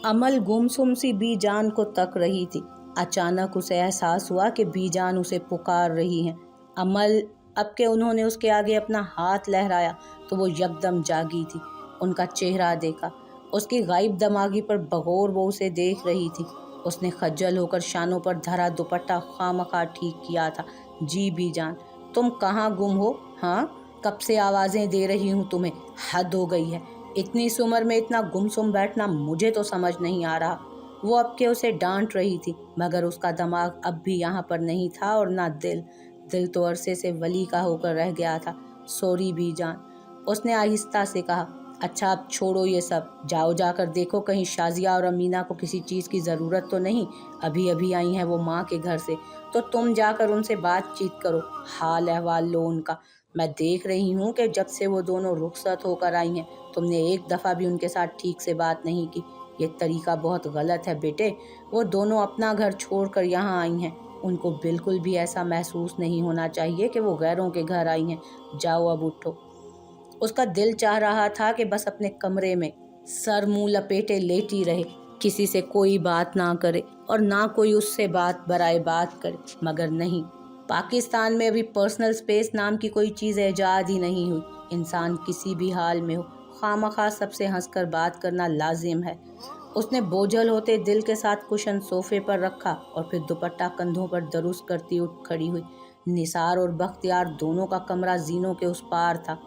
अमल गुमसुम C B जान को तक रही थी। अचानक उसे एहसास हुआ कि बी जान उसे पुकार रही हैं। अमल अब के उन्होंने उसके आगे अपना हाथ लहराया तो वो यकदम जागी थी। उनका चेहरा देखा, उसकी गायब दिमागी पर बगौर वो उसे देख रही थी। उसने खज्जल होकर शानों पर धरा दुपट्टा खामखा ठीक किया था। जी बी जान, तुम कहाँ गुम हो? हाँ, कब से आवाज़ें दे रही हूँ तुम्हें, हद हो गई है। इतनी सी उम्र में इतना गुमसुम बैठना मुझे तो समझ नहीं आ रहा। वो अब के उसे डांट रही थी, मगर उसका दिमाग अब भी यहाँ पर नहीं था और ना दिल। दिल तो अरसे से वली का होकर रह गया था। सॉरी बी जान, उसने आहिस्ता से कहा। अच्छा अब छोड़ो ये सब, जाओ जाकर देखो कहीं शाजिया और अमीना को किसी चीज़ की ज़रूरत तो नहीं। अभी अभी आई हैं वो माँ के घर से, तो तुम जाकर उनसे बातचीत करो, हाल अहवाल लो उनका। मैं देख रही हूँ कि जब से वो दोनों रुखसत होकर आई हैं तुमने एक दफ़ा भी उनके साथ ठीक से बात नहीं की। ये तरीका बहुत गलत है बेटे। वो दोनों अपना घर छोड़कर यहाँ आई हैं, उनको बिल्कुल भी ऐसा महसूस नहीं होना चाहिए कि वो गैरों के घर आई हैं। जाओ अब उठो। उसका दिल चाह रहा था कि बस अपने कमरे में सर मुंह लपेटे लेटी रहे, किसी से कोई बात ना करे और ना कोई उससे बात बराए बात करे, मगर नहीं। पाकिस्तान में अभी पर्सनल स्पेस नाम की कोई चीज़ ईजाद ही नहीं हुई। इंसान किसी भी हाल में हो, खामखा सबसे हंसकर बात करना लाजिम है। उसने बोझल होते दिल के साथ कुशन सोफे पर रखा और फिर दुपट्टा कंधों पर दरुस्त करती उठ खड़ी हुई। निसार और बख्तियार दोनों का कमरा जीनों के उस पार था।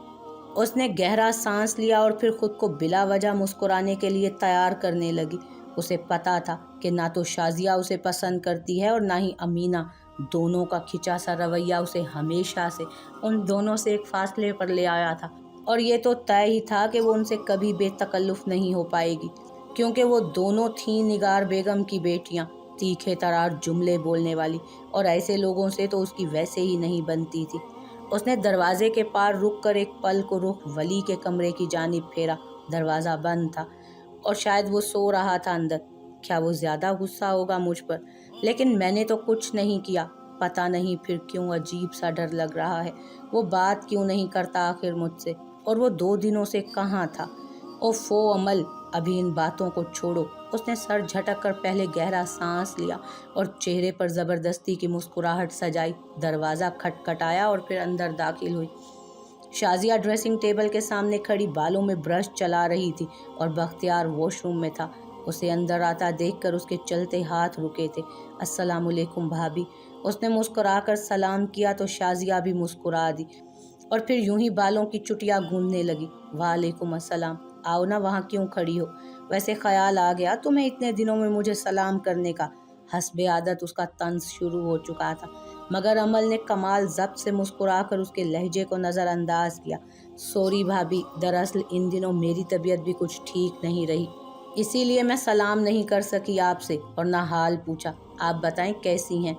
उसने गहरा सांस लिया और फिर खुद को बिला वजह मुस्कुराने के लिए तैयार करने लगी। उसे पता था कि ना तो शाजिया उसे पसंद करती है और ना ही अमीना। दोनों का खिंचा सा रवैया उसे हमेशा से उन दोनों से एक फासले पर ले आया था, और ये तो तय ही था कि वो उनसे कभी बेतकल्लुफ़ नहीं हो पाएगी, क्योंकि वो दोनों थीं निगार बेगम की बेटियां, तीखे तरार जुमले बोलने वाली, और ऐसे लोगों से तो उसकी वैसे ही नहीं बनती थी। उसने दरवाजे के पार रुक कर एक पल को रुख वली के कमरे की जानिब फेरा। दरवाज़ा बंद था और शायद वो सो रहा था अंदर। क्या वो ज़्यादा गुस्सा होगा मुझ पर? लेकिन मैंने तो कुछ नहीं किया। पता नहीं फिर क्यों अजीब सा डर लग रहा है। वो बात क्यों नहीं करता आखिर मुझसे? और वो 2 दिनों से कहाँ था? ओफो अमल, अभी इन बातों को छोड़ो। उसने सर झटक कर पहले गहरा सांस लिया और चेहरे पर ज़बरदस्ती की मुस्कुराहट सजाई। दरवाज़ा खटखटाया और फिर अंदर दाखिल हुई। शाजिया ड्रेसिंग टेबल के सामने खड़ी बालों में ब्रश चला रही थी और बख्तियार वॉशरूम में था। उसे अंदर आता देखकर उसके चलते हाथ रुके थे। अस्सलामुअलैकुम भाभी। उसने मुस्कुराकर सलाम किया तो शाजिया भी मुस्कुरा दी और फिर यूं ही बालों की चुटिया गूंदने लगी। वालेकुम अस्सलाम। आओ ना, वहाँ क्यों खड़ी हो? वैसे ख्याल आ गया तुम्हें इतने दिनों में मुझे सलाम करने का। हस्बे आदत उसका तंज शुरू हो चुका था, मगर अमल ने कमाल ज़ब्त से मुस्कुराकर उसके लहजे को नज़रअंदाज किया। सॉरी भाभी, दरअसल इन दिनों मेरी तबीयत भी कुछ ठीक नहीं रही, इसीलिए मैं सलाम नहीं कर सकी आपसे और ना हाल पूछा। आप बताएं कैसी हैं?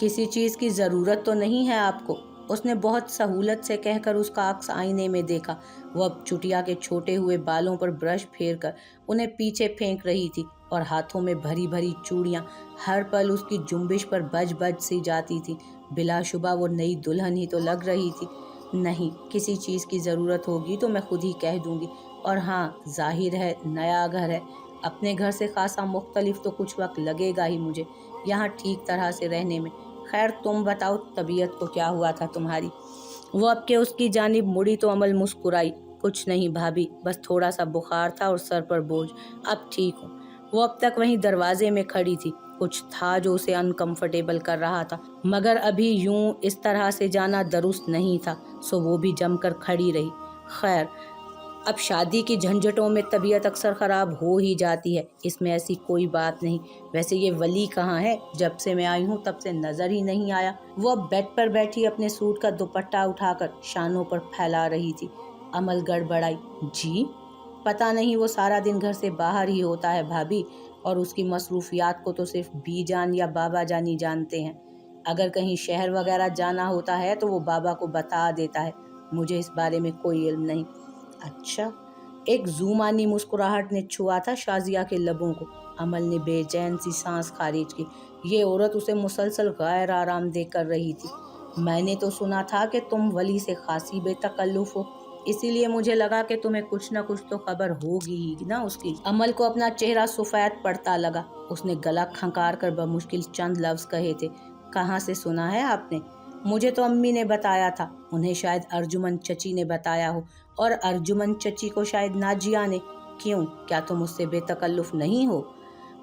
किसी चीज़ की ज़रूरत तो नहीं है आपको? उसने बहुत सहूलत से कहकर उसका अक्स आईने में देखा। वो अब चुटिया के छोटे हुए बालों पर ब्रश फेर कर उन्हें पीछे फेंक रही थी और हाथों में भरी भरी चूड़ियाँ हर पल उसकी जुम्बिश पर बज बज सी जाती थी। बिलाशुबा वो नई दुल्हन ही तो लग रही थी। नहीं, किसी चीज़ की ज़रूरत होगी तो मैं खुद ही कह दूँगी। और हाँ, जाहिर है नया घर है, अपने घर से खासा मुख्तलिफ तो कुछ वक्त लगेगा ही मुझे यहाँ ठीक तरह से रहने में। खैर तुम बताओ, तबीयत को क्या हुआ था तुम्हारी? वो अब के उसकी जानिब मुड़ी तो अमल मुस्कुराई। कुछ नहीं भाभी, बस थोड़ा सा बुखार था और सर पर बोझ। अब ठीक हूँ। वो अब तक वहीं दरवाजे में खड़ी थी। कुछ था जो उसे अनकंफर्टेबल कर रहा था, मगर अभी यूं इस तरह से जाना दुरुस्त नहीं था, सो वो भी जमकर खड़ी रही। खैर, अब शादी की झंझटों में तबीयत अक्सर ख़राब हो ही जाती है, इसमें ऐसी कोई बात नहीं। वैसे ये वली कहाँ है? जब से मैं आई हूँ तब से नज़र ही नहीं आया। वो अब बेड पर बैठी अपने सूट का दुपट्टा उठाकर शानों पर फैला रही थी। अमल गड़बड़ाई। जी? पता नहीं, वो सारा दिन घर से बाहर ही होता है भाभी, और उसकी मसरूफियात को तो सिर्फ बी जान या बाबा जान ही जानते हैं। अगर कहीं शहर वगैरह जाना होता है तो वो बाबा को बता देता है, मुझे इस बारे में कोई इल्म नहीं। अच्छा। एक जूमानी मुस्कुराहट ने छुआ था शाजिया के लबों को। अमल ने बेचैन सी सांस खारिज की। ये औरत उसे मुसलसल गैर आरामदेह कर रही थी। मैंने तो सुना था कि तुम वली से खासी बेतकल्लुफ़ हो। इसीलिए मुझे लगा कि तुम्हें कुछ ना कुछ तो खबर होगी ही ना उसकी। अमल को अपना चेहरा सफेद पड़ता लगा। उसने गला खंकार कर बमुश्किल चंद लफ्ज कहे थे। कहाँ से सुना है आपने? मुझे तो अम्मी ने बताया था। उन्हें शायद अर्जुमन चची ने बताया हो, और अर्जुमन चची को शायद नाजिया ने। क्यों, क्या तुम उससे बेतकल्लुफ नहीं हो?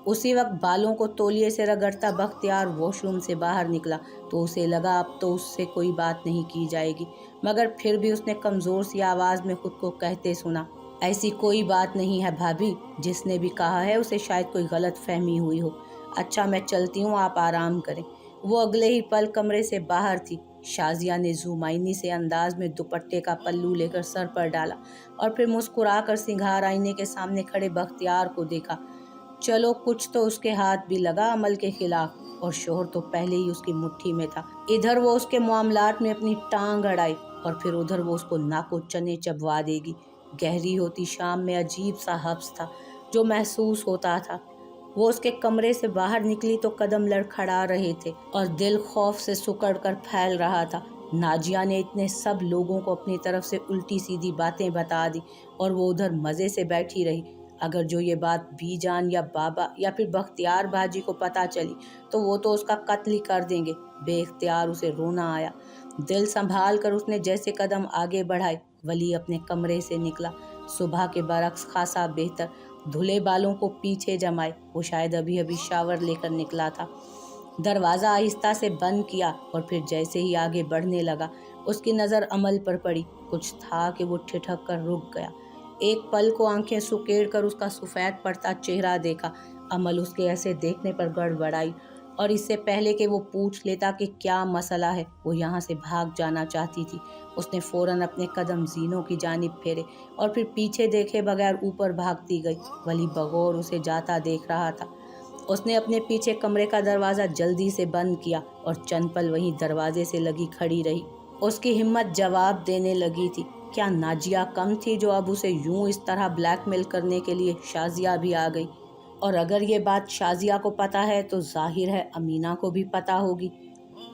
उसी वक्त बालों को तौलिए से रगड़ता बख्तियार वॉशरूम से बाहर निकला तो उसे लगा अब तो उससे कोई बात नहीं की जाएगी, मगर फिर भी उसने कमज़ोर सी आवाज़ में खुद को कहते सुना, ऐसी कोई बात नहीं है भाभी। जिसने भी कहा है उसे शायद कोई गलत फहमी हुई हो। अच्छा, मैं चलती हूँ, आप आराम करें। वो अगले ही पल कमरे से बाहर थी। शाजिया ने जुमाइनी से अंदाज में दुपट्टे का पल्लू लेकर सर पर डाला और फिर मुस्कुराकर सिंगार आईने के सामने खड़े बख्तियार को देखा। चलो, कुछ तो उसके हाथ भी लगा अमल के खिलाफ, और शोहर तो पहले ही उसकी मुट्ठी में था। इधर वो उसके मामलात में अपनी टांग अड़ाई और फिर उधर वो उसको नाको चने चबवा देगी। गहरी होती शाम में अजीब सा हब्स था जो महसूस होता था। वो उसके कमरे से बाहर निकली तो कदम लड़खड़ा रहे थे और दिल खौफ से सुकड़ कर फैल रहा था। नाजिया ने इतने सब लोगों को अपनी तरफ से उल्टी सीधी बातें बता दी और वो उधर मज़े से बैठी रही। अगर जो ये बात बीजान या बाबा या फिर बख्तियार बाजी को पता चली तो वो तो उसका कत्ल ही कर देंगे। बेख्तियार उसे रोना आया। दिल संभाल कर उसने जैसे कदम आगे बढ़ाए। वली अपने कमरे से निकला, सुबह के बरक्स खासा बेहतर। धुले बालों को पीछे जमाए, वो शायद अभी अभी शावर लेकर निकला था। दरवाज़ा आहिस्ता से बंद किया और फिर जैसे ही आगे बढ़ने लगा उसकी नज़र अमल पर पड़ी। कुछ था कि वो ठिठक कर रुक गया। एक पल को आंखें सुकेड़ कर उसका सफ़ेद पड़ता चेहरा देखा। अमल उसके ऐसे देखने पर गड़बड़ाई और इससे पहले कि वो पूछ लेता कि क्या मसला है, वो यहाँ से भाग जाना चाहती थी। उसने फ़ौरन अपने कदम जीनों की जानिब फेरे और फिर पीछे देखे बगैर ऊपर भागती गई। वली बगौर उसे जाता देख रहा था। उसने अपने पीछे कमरे का दरवाज़ा जल्दी से बंद किया और चंद पल वहीं दरवाजे से लगी खड़ी रही। उसकी हिम्मत जवाब देने लगी थी। क्या नाजिया कम थी जो अब उसे यूं इस तरह ब्लैकमेल करने के लिए शाजिया भी आ गई? और अगर ये बात शाजिया को पता है तो जाहिर है अमीना को भी पता होगी।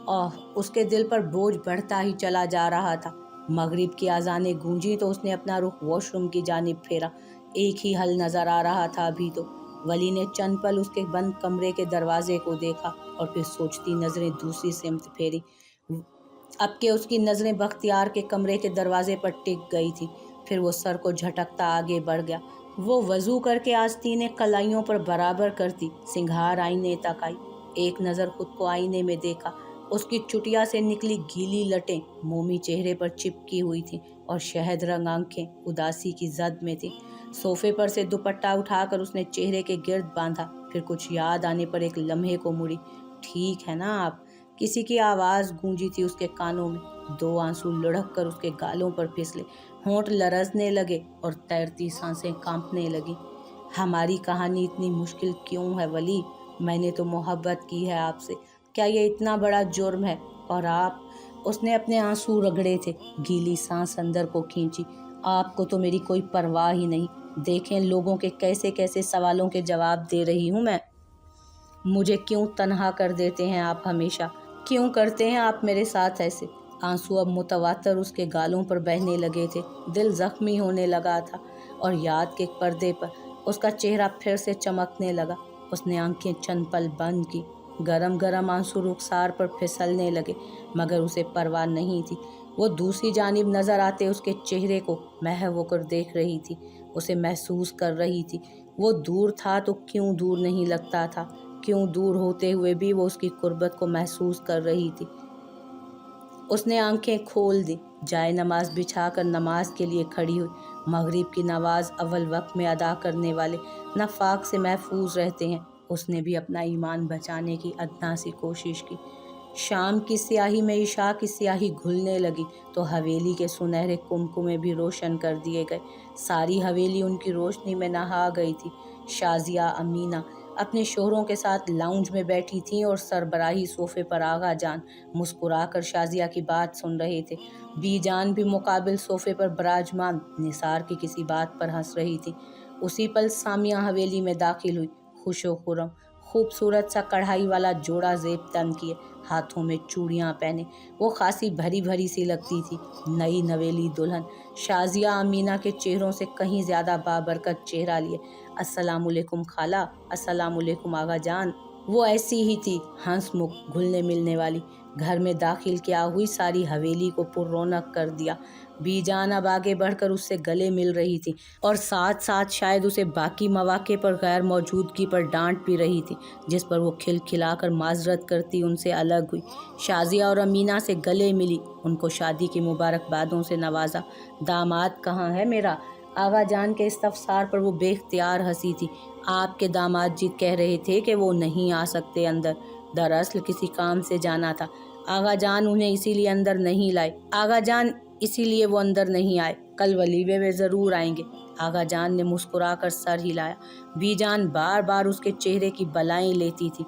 और उसके दिल पर बोझ बढ़ता ही चला जा रहा था। मगरिब की अजानें गूंजी तो उसने अपना रुख वॉशरूम की जानिब फेरा। एक ही हल नज़र आ रहा था अभी तो। वली ने चंद पल उसके बंद कमरे के दरवाजे को देखा और फिर सोचती नज़रें दूसरी सिमत फेरी। अब के उसकी नज़रें बख्तियार के कमरे के दरवाजे पर टिक गई थी। फिर वो सर को झटकता आगे बढ़ गया। वो वज़ू करके आस्तीनें कलाइयों पर बराबर करती, सिंगार आईने तक आई। एक नज़र खुद को आईने में देखा। उसकी चुटिया से निकली गीली लटें मोमी चेहरे पर चिपकी हुई थीं और शहद रंग आंखें उदासी की जद में थीं। सोफे पर से दुपट्टा उठाकर उसने चेहरे के गिर्द बांधा। फिर कुछ याद आने पर एक लम्हे को मुड़ी। ठीक है ना आप? किसी की आवाज़ गूंजी थी उसके कानों में। दो आंसू लुढ़क कर उसके गालों पर फिसले। होंठ लरजने लगे और तैरती सांसें कांपने लगी। हमारी कहानी इतनी मुश्किल क्यों है वली? मैंने तो मोहब्बत की है आपसे। क्या ये इतना बड़ा जुर्म है? और आप? उसने अपने आंसू रगड़े थे। गीली सांस अंदर को खींची। आपको तो मेरी कोई परवाह ही नहीं। देखें लोगों के कैसे कैसे सवालों के जवाब दे रही हूँ मैं। मुझे क्यों तन्हा कर देते हैं आप हमेशा? क्यों करते हैं आप मेरे साथ ऐसे? आंसू अब मुतवातर उसके गालों पर बहने लगे थे। दिल जख्मी होने लगा था और याद के पर्दे पर उसका चेहरा फिर से चमकने लगा। उसने आंखें चंद पल बंद की। गरम गरम आंसू रुखसार पर फिसलने लगे, मगर उसे परवाह नहीं थी। वो दूसरी जानिब नजर आते उसके चेहरे को महव होकर देख रही थी। उसे महसूस कर रही थी। वो दूर था तो क्यों दूर नहीं लगता था? क्यों दूर होते हुए भी वो उसकी कुर्बत को महसूस कर रही थी? उसने आंखें खोल दी। जाए नमाज बिछाकर नमाज के लिए खड़ी हुई। मगरिब की नमाज अव्वल वक्त में अदा करने वाले नफाक से महफूज रहते हैं। उसने भी अपना ईमान बचाने की अदना सी कोशिश की। शाम की स्याही में इशा की स्याही घुलने लगी तो हवेली के सुनहरे कुमकुमे भी रोशन कर दिए गए। सारी हवेली उनकी रोशनी में नहा गई थी। शाजिया, अमीना अपने शोहरों के साथ लाउंज में बैठी थीं और सरबराही सोफे पर आगा जान मुस्कुराकर शाजिया की बात सुन रहे थे। बीजान भी मुकाबिल सोफे पर बराजमान निसार की किसी बात पर हंस रही थी। उसी पल सामिया हवेली में दाखिल हुई, खुशो खुरम, खूबसूरत सा कढ़ाई वाला जोड़ा जेब तन किए, ہاتھوں میں چوڑیاں پہنے وہ خاصی بھری بھری سی لگتی تھی، نئی نویلی دلہن۔ شازیہ امینا کے چہروں سے کہیں زیادہ بابرکت چہرہ لیے السلام علیکم خالہ، السلام علیکم آغا جان۔ وہ ایسی ہی تھی، ہنس مکھ، گھلنے ملنے والی۔ گھر میں داخل کیا ہوئی ساری حویلی کو پر رونق کر دیا۔ بی جان اب آگے بڑھ کر اس سے گلے مل رہی تھی اور ساتھ ساتھ شاید اسے باقی مواقع پر غیر موجودگی پر ڈانٹ بھی رہی تھی، جس پر وہ کھل کھلا کر معذرت کرتی ان سے الگ ہوئی۔ شازیہ اور امینا سے گلے ملی، ان کو شادی کی مبارکبادوں سے نوازا۔ داماد کہاں ہے میرا؟ آغا جان کے استفسار پر وہ بے اختیار ہنسی تھی۔ آپ کے داماد جی کہہ رہے تھے کہ وہ نہیں آ سکتے اندر، دراصل کسی کام سے جانا تھا۔ آغا جان انہیں اسی لیے اندر نہیں لائے، آغا جان اسی لیے وہ اندر نہیں آئے، کل ولیمے میں ضرور آئیں گے۔ آغا جان نے مسکرا کر سر ہلایا۔ بی جان بار بار اس کے چہرے کی بلائیں لیتی تھی۔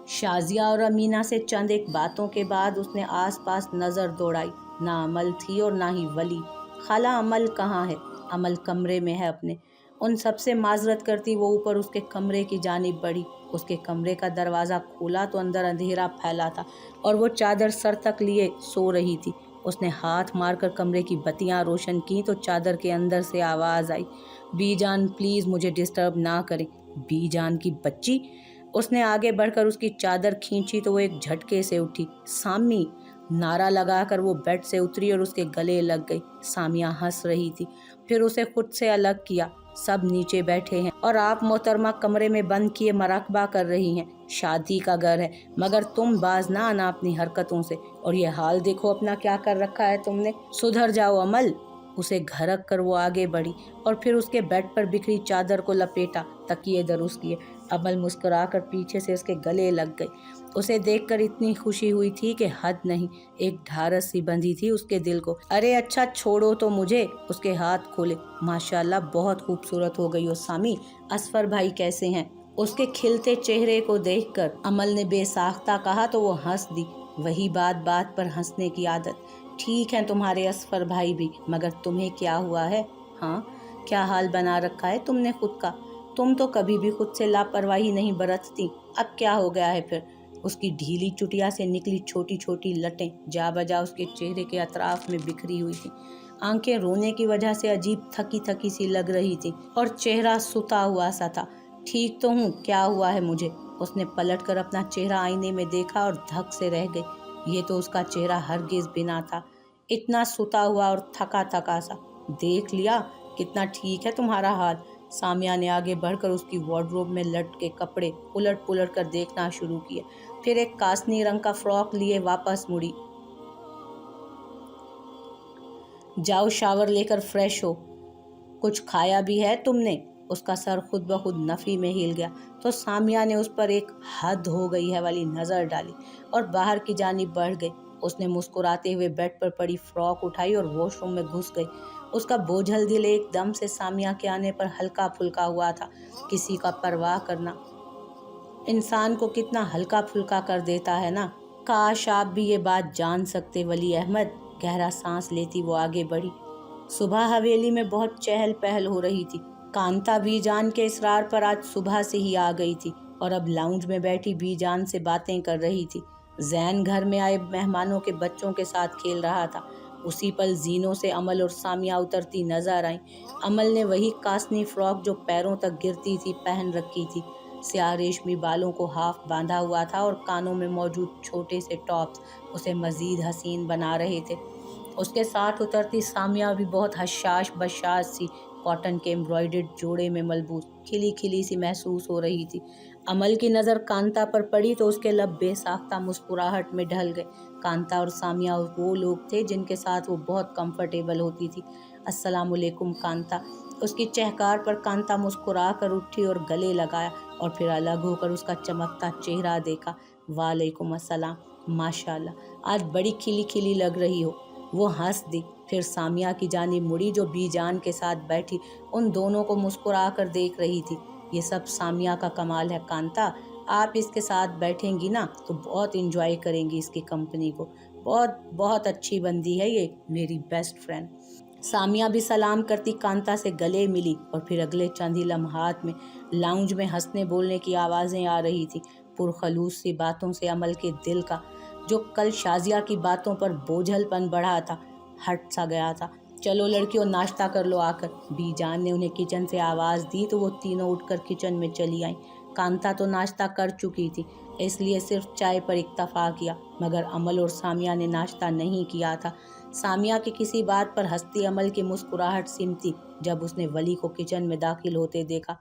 شازیہ اور امینا سے چند ایک باتوں کے بعد اس نے آس پاس نظر دوڑائی، نہ عمل تھی اور نہ ہی ولی۔ خالہ عمل کہاں ہے؟ عمل کمرے میں ہے اپنے۔ ان سب سے معذرت کرتی وہ اوپر اس کے کمرے کی جانب بڑھی۔ اس کے کمرے کا دروازہ کھولا تو اندر اندھیرا پھیلا تھا اور وہ چادر سر تک لیے سو رہی تھی۔ اس نے ہاتھ مار کر کمرے کی بتیاں روشن کیں تو چادر کے اندر سے آواز آئی، بی جان پلیز مجھے ڈسٹرب نہ کریں۔ بی جان کی بچی! اس نے آگے بڑھ کر اس کی چادر کھینچی تو وہ ایک جھٹکے سے اٹھی۔ سامی! نعرہ لگا کر وہ بیڈ سے اتری اور اس کے گلے لگ گئی۔ سامیہ ہنس رہی تھی، پھر اسے خود سے الگ کیا۔ سب نیچے بیٹھے ہیں اور آپ محترمہ کمرے میں بند کیے مراقبہ کر رہی ہیں۔ شادی کا گھر ہے مگر تم باز نہ آنا اپنی حرکتوں سے، اور یہ حال دیکھو اپنا کیا کر رکھا ہے تم نے، سدھر جاؤ عمل۔ اسے گھرک کر وہ آگے بڑھی اور پھر اس کے بیڈ پر بکھری چادر کو لپیٹا، تکیے درست کیے۔ عمل مسکرا کر پیچھے سے اس کے گلے لگ گئی۔ اسے دیکھ کر اتنی خوشی ہوئی تھی کہ حد نہیں، ایک ڈھارس سی بندھی تھی اس کے دل کو۔ ارے اچھا چھوڑو تو مجھے۔ اس کے ہاتھ کھولے۔ ماشاءاللہ بہت خوبصورت ہو گئی ہو سامی، اصفر بھائی کیسے ہیں؟ اس کے کھلتے چہرے کو دیکھ کر عمل نے بے ساختہ کہا تو وہ ہنس دی، وہی بات بات پر ہنسنے کی عادت۔ ٹھیک ہے تمہارے اصفر بھائی بھی، مگر تمہیں کیا ہوا ہے؟ ہاں کیا حال بنا رکھا ہے تم نے خود کا؟ تم تو کبھی بھی خود سے لاپرواہی نہیں برتتی، اب کیا ہو گیا ہے پھر؟ اس کی ڈھیلی چٹیا سے نکلی چھوٹی چھوٹی لٹیں جا بجا اس کے چہرے کے اطراف میں بکھری ہوئی تھیں۔ آنکھیں رونے کی وجہ سے عجیب تھکی تھکی سی لگ رہی تھی اور چہرہ ستا ہوا سا تھا۔ ٹھیک تو ہوں، کیا ہوا ہے مجھے؟ اس نے پلٹ کر اپنا چہرہ آئینے میں دیکھا اور دھک سے رہ گئی۔ یہ تو اس کا چہرہ ہرگز بھی نہ تھا، اتنا ستا ہوا اور تھکا تھکا سا۔ دیکھ لیا کتنا ٹھیک ہے تمہارا حال؟ سامیہ نے آگے بڑھ کر اس کی وارڈروب میں لٹکے کپڑے الٹ پلٹ کر دیکھنا شروع کیے، پھر ایک کاسنی رنگ کا فراک لیے واپس مڑی۔ جاؤ شاور لے کر فریش ہو، کچھ کھایا بھی ہے تم نے؟ اس کا سر خود بخود نفی میں ہل گیا تو سامیہ نے اس پر ایک حد ہو گئی ہے والی نظر ڈالی اور باہر کی جانب بڑھ گئی۔ اس نے مسکراتے ہوئے بیڈ پر پڑی فراک اٹھائی اور واش روم میں گھس گئی۔ اس کا بوجھل دل ایک دم سے سامیہ کے آنے پر ہلکا پھلکا ہوا تھا۔ کسی کا پرواہ کرنا انسان کو کتنا ہلکا پھلکا کر دیتا ہے نا۔ کاش آپ بھی یہ بات جان سکتے ولی احمد۔ گہرا سانس لیتی وہ آگے بڑھی۔ صبح حویلی میں بہت چہل پہل ہو رہی تھی۔ کانتا بی جان کے اصرار پر آج صبح سے ہی آ گئی تھی اور اب لاؤنج میں بیٹھی بی جان سے باتیں کر رہی تھی۔ زین گھر میں آئے مہمانوں کے بچوں کے ساتھ کھیل رہا تھا۔ اسی پل زینوں سے عمل اور سامیہ اترتی نظر آئیں۔ عمل نے وہی کاسنی فراک جو پیروں تک گرتی تھی پہن رکھی تھی۔ سیاہ ریشمی بالوں کو ہاف باندھا ہوا تھا اور کانوں میں موجود چھوٹے سے ٹاپس اسے مزید حسین بنا رہے تھے۔ اس کے ساتھ اترتی سامیہ بھی بہت حشاش بشاش سی کاٹن کے ایمبرائڈرڈ جوڑے میں ملبوس کھلی کھلی سی محسوس ہو رہی تھی۔ عمل کی نظر کانتا پر پڑی تو اس کے لب بے ساختہ مسکراہٹ میں ڈھل گئے۔ کانتا اور سامیہ وہ لوگ تھے جن کے ساتھ وہ بہت کمفرٹیبل ہوتی تھی۔ السلام علیکم کانتا۔ اس کی چہکار پر کانتا مسکرا کر اٹھی اور گلے لگایا اور پھر الگ ہو کر اس کا چمکتا چہرہ دیکھا۔ وعلیکم السلام، ماشاءاللہ آج بڑی کھلی کھلی لگ رہی ہو۔ وہ ہنس دی، پھر سامیہ کی جانب مڑی جو بی جان کے ساتھ بیٹھی ان دونوں کو مسکرا کر دیکھ رہی تھی۔ یہ سب سامیہ کا کمال ہے کانتا، آپ اس کے ساتھ بیٹھیں گی نا تو بہت انجوائے کریں گی اس کی کمپنی کو۔ بہت بہت اچھی بندی ہے یہ میری بیسٹ فرینڈ۔ سامیہ بھی سلام کرتی کانتا سے گلے ملی اور پھر اگلے چند ہی لمحات میں لاؤنج میں ہنسنے بولنے کی آوازیں آ رہی تھی۔ پرخلوص سی باتوں سے عمل کے دل کا जो कल शाजिया की बातों पर बोझलपन बढ़ा था हट सा गया था। चलो लड़कियों, नाश्ता कर लो आकर। बीजान ने उन्हें किचन से आवाज़ दी तो वो तीनों उठकर किचन में चली आईं। कांता तो नाश्ता कर चुकी थी, इसलिए सिर्फ चाय पर इक्तफा किया, मगर अमल और सामिया ने नाश्ता नहीं किया था। सामिया की किसी बात पर हंसती अमल की मुस्कुराहट सिमटी जब उसने वली को किचन में दाखिल होते देखा।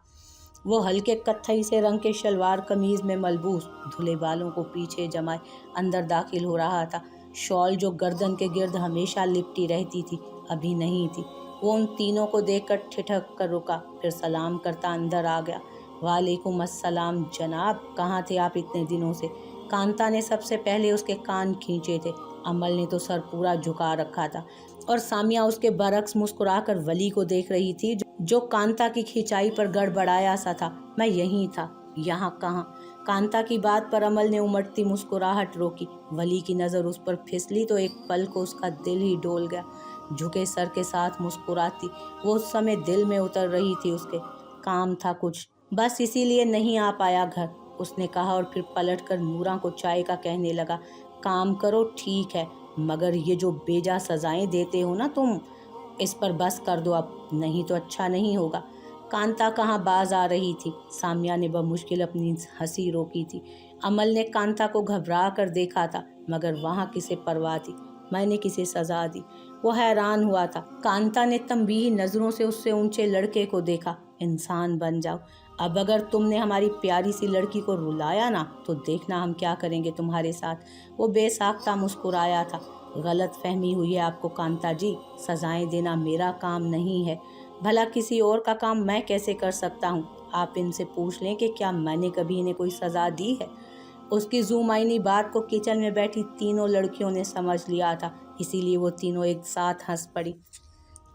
वो हल्के कत्थई से रंग के शलवार कमीज में मलबूस, धुले बालों को पीछे जमाए अंदर दाखिल हो रहा था। शॉल जो गर्दन के गिर्द हमेशा लिपटी रहती थी, अभी नहीं थी। वो उन तीनों को देखकर ठिठक कर रुका, फिर सलाम करता अंदर आ गया। वालेकुम अस्सलाम जनाब, कहाँ थे आप इतने दिनों से? कांता ने सबसे पहले उसके कान खींचे थे। अमल ने तो सर पूरा झुका रखा था और सामिया उसके बरक्स मुस्कुराकर वली को देख रही थी, जो कांता की खिंचाई पर गड़बड़ाया सा था। मैं यहीं था, यहाँ कहाँ? कांता की बात पर अमल ने उमड़ती मुस्कुराहट रोकी। वली की नज़र उस पर फिसली तो एक पल को उसका दिल ही डोल गया। झुके सर के साथ मुस्कुराती वो उस समय दिल में उतर रही थी उसके। काम था कुछ, बस इसीलिए नहीं आ पाया घर, उसने कहा और फिर पलटकर नूरा को चाय का कहने लगा। काम करो ठीक है, मगर ये जो बेजा सजाएं देते हो ना तुम, इस पर बस कर दो अब, नहीं तो अच्छा नहीं होगा। कांता कहाँ बाज आ रही थी। सामिया ने बमुश्किल अपनी हंसी रोकी थी। अमल ने कांता को घबरा कर देखा था, मगर वहाँ किसे परवाह थी। मैंने किसे सजा दी? वो हैरान हुआ था। कांता ने तंबीही नज़रों से उससे ऊंचे लड़के को देखा। इंसान बन जाओ, अब अगर तुमने हमारी प्यारी सी लड़की को रुलाया ना, तो देखना हम क्या करेंगे तुम्हारे साथ। वो बेसाख्ता मुस्कुराया था। गलत फहमी हुई है आपको कांता जी, सजाएं देना मेरा काम नहीं है। भला किसी और का काम मैं कैसे कर सकता हूँ? आप इनसे पूछ लें कि क्या मैंने कभी इन्हें कोई सज़ा दी है। उसकी ज़ुमाइनी बात को किचन में बैठी तीनों लड़कियों ने समझ लिया था, इसीलिए वो तीनों एक साथ हंस पड़ी।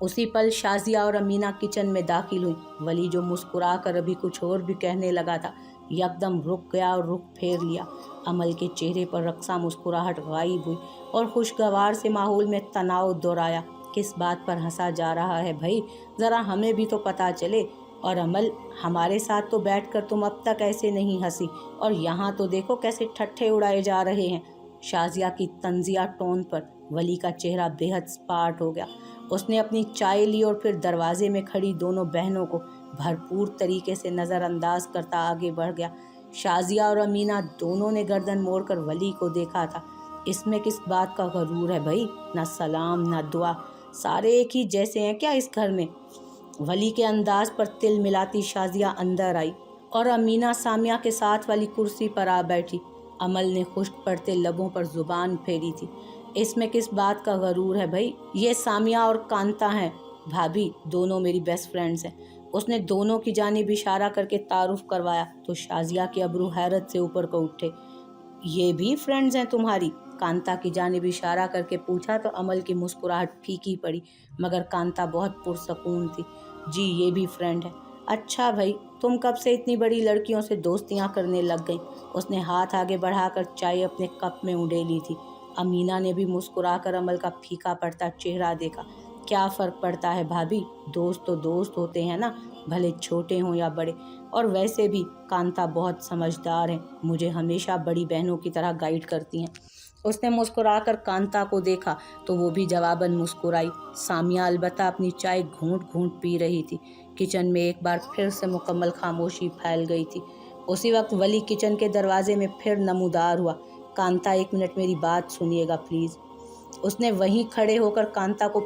उसी पल शाजिया और अमीना किचन में दाखिल हुई। वली जो मुस्कुरा कर अभी कुछ और भी कहने लगा था, यकदम रुक गया और रुख फेर लिया। अमल के चेहरे पर रक्सा मुस्कुराहट गायब हुई और खुशगवार से माहौल में तनाव दोहराया। किस बात पर हंसा जा रहा है भाई, ज़रा हमें भी तो पता चले। और अमल, हमारे साथ तो बैठकर तुम अब तक ऐसे नहीं हंसी, और यहाँ तो देखो कैसे ठट्ठे उड़ाए जा रहे हैं। शाजिया की तंजिया टोन पर वली का चेहरा बेहद स्पार्ट हो गया। उसने अपनी चाय ली और फिर दरवाजे में खड़ी दोनों बहनों को भरपूर तरीके से नज़रअंदाज करता आगे बढ़ गया। शाजिया और अमीना दोनों ने गर्दन मोड़कर वली को देखा था। इसमें किस बात का गरूर है भाई? ना सलाम ना दुआ, सारे एक ही जैसे हैं क्या इस घर में? वली के अंदाज पर तिल मिलाती शाजिया अंदर आई और अमीना सामिया के साथ वाली कुर्सी पर आ बैठी। अमल ने खुश्क पड़ते लबों पर जुबान फेरी थी। इसमें किस बात का गरूर है भाई? ये सामिया और कांता हैं भाभी, दोनों मेरी बेस्ट फ्रेंड्स हैं। उसने दोनों की जानिब इशारा करके तारुफ करवाया तो शाजिया के अबरू हैरत से ऊपर को उठे। ये भी फ्रेंड्स हैं तुम्हारी? कांता की जानिब इशारा करके पूछा तो अमल की मुस्कुराहट फीकी पड़ी, मगर कांता बहुत पुरसकून थी। जी ये भी फ्रेंड है। अच्छा भाई, तुम कब से इतनी बड़ी लड़कियों से दोस्तियां करने लग गई? उसने हाथ आगे बढ़ाकर चाय अपने कप में उंडेली थी। अमीना ने भी मुस्कुराकर अमल का फीका पड़ता चेहरा देखा। क्या फ़र्क पड़ता है भाभी, दोस्त तो दोस्त होते हैं ना, भले छोटे हों या बड़े। और वैसे भी कांता बहुत समझदार है, मुझे हमेशा बड़ी बहनों की तरह गाइड करती हैं। उसने मुस्कुराकर कांता को देखा तो वो भी जवाबन मुस्कुराई। सामिया अलबत्ता अपनी चाय घूंट घूंट पी रही थी। किचन में एक बार फिर से मुकम्मल खामोशी फैल गई थी। उसी वक्त वली किचन के दरवाजे में फिर नमूदार हुआ। कांता, 1 मिनट मेरी बात सुनिएगा प्लीज़। उसने वहीं खड़े होकर कांता को